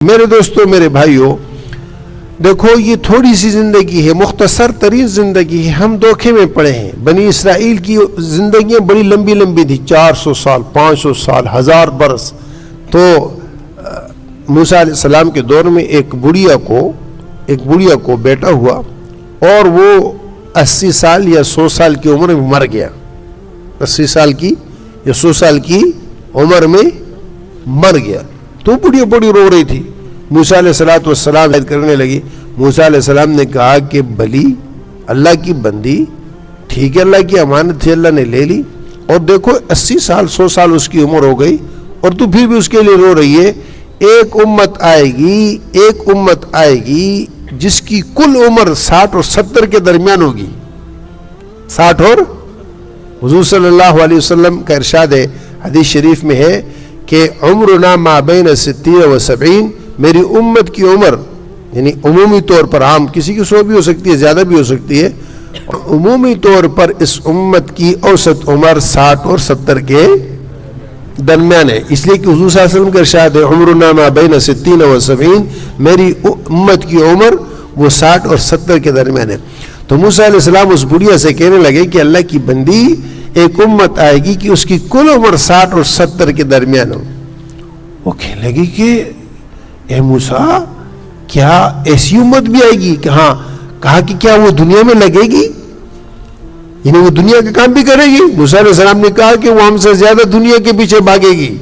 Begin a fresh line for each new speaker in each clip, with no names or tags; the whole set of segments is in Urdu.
میرے دوستوں، میرے بھائیوں، دیکھو یہ تھوڑی سی زندگی ہے، مختصر ترین زندگی ہے. ہم دھوکے میں پڑے ہیں. بنی اسرائیل کی زندگیاں بڑی لمبی لمبی تھی، 400 سال، 500 سال، 1000 برس. تو موسیٰ علیہ السلام کے دور میں ایک بڑھیا کو بیٹا ہوا اور وہ 80 سال یا 100 سال کی عمر میں مر گیا. 80 سال کی یا 100 سال کی عمر میں مر گیا. تو بڑی رو رہی تھی. موسیٰ علیہ السلام عید کرنے لگی. موسیٰ علیہ السلام نے کہا کہ بلی اللہ کی بندی، ٹھیک ہے، اللہ کی امانت تھی، اللہ نے لے لی، اور دیکھو 80 سال 100 سال اس کی عمر ہو گئی اور تو پھر بھی اس کے لیے رو رہی ہے. ایک امت آئے گی جس کی کل عمر 60 اور 70 کے درمیان ہوگی. 60 اور حضور صلی اللہ علیہ وسلم کا ارشاد ہے، حدیث شریف میں ہے کہ عمرنا ما بین 60 و 70. میری امت کی عمر، یعنی عمومی طور پر، عام کسی کی 100 بھی ہو سکتی ہے، زیادہ بھی ہو سکتی ہے، عمومی طور پر اس امت کی اوسط عمر 60 اور 70 کے درمیان ہے. اس لیے کہ حضور صلی اللہ علیہ وسلم کا ارشاد ہے عمرنا ما بین 60 و 70. میری امت کی عمر وہ 60 اور 70 کے درمیان ہے. تو موسیٰ علیہ السلام اس بڑھیا سے کہنے لگے کہ اللہ کی بندی، ایک امت آئے گی کہ اس کی کل عمر 60 اور 70 کے درمیان ہو. وہ کہنے لگی کہ اے موسیٰ، کیا ایسی امت بھی آئے گی؟ کہ ہاں. کہا کہ کیا وہ دنیا میں لگے گی، یعنی وہ دنیا کا کام بھی کرے گی؟ موسیٰ علیہ السلام نے کہا کہ وہ ہم سے زیادہ دنیا کے پیچھے بھاگے گی.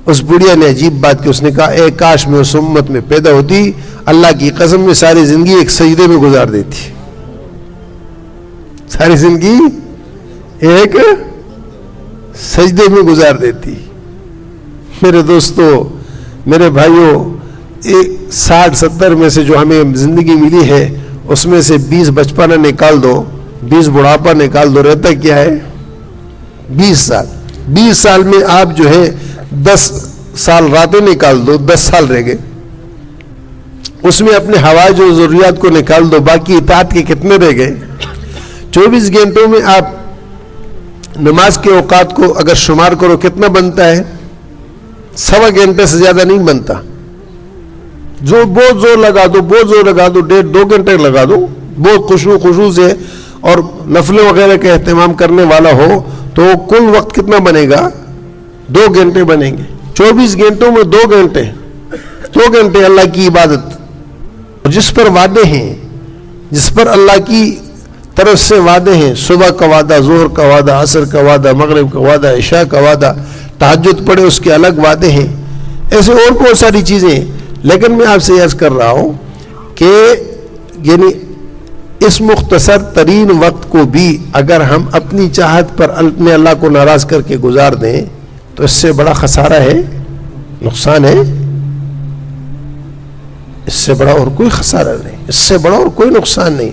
اس بڑھیا نے عجیب بات کی، اس نے کہا اے کاش میں اس امت میں پیدا ہوتی، اللہ کی قسم میں ساری زندگی ایک سجدے میں گزار دیتی. ساری زندگی ایک سجدے میں گزار دیتی. میرے دوستو، میرے بھائیوں، 60-70 میں سے جو ہمیں زندگی ملی ہے اس میں سے 20 بچپنا نکال دو، 20 بڑھاپا نکال دو، رہتا کیا ہے؟ 20 سال. 20 سال میں آپ جو ہے 10 سال راتیں نکال دو، 10 سال رہ گئے. اس میں اپنے حوائج و ضروریات کو نکال دو، باقی اطاعت کے کتنے رہ گئے؟ 24 گھنٹوں میں آپ نماز کے اوقات کو اگر شمار کرو کتنا بنتا ہے؟ 1.25 گھنٹے سے زیادہ نہیں بنتا. جو بہت زور لگا دو، 1.5-2 گھنٹے لگا دو، بہت خشوع سے اور نفلیں وغیرہ کا اہتمام کرنے والا ہو تو کل وقت کتنا بنے گا؟ 2 گھنٹے بنیں گے. 24 گھنٹوں میں 2 گھنٹے اللہ کی عبادت، جس پر وعدے ہیں، جس پر اللہ کی طرف سے وعدے ہیں، صبح کا وعدہ، ظہر کا وعدہ، عصر کا وعدہ، مغرب کا وعدہ، عشاء کا وعدہ، تہجد پڑھے اس کے الگ وعدے ہیں. ایسے اور بہت ساری چیزیں ہیں. لیکن میں آپ سے عرض کر رہا ہوں کہ یعنی اس مختصر ترین وقت کو بھی اگر ہم اپنی چاہت پر اپنے اللہ کو ناراض کر کے گزار دیں تو اس سے بڑا خسارہ ہے، نقصان ہے. اس سے بڑا اور کوئی خسارہ نہیں، اس سے بڑا اور کوئی نقصان نہیں.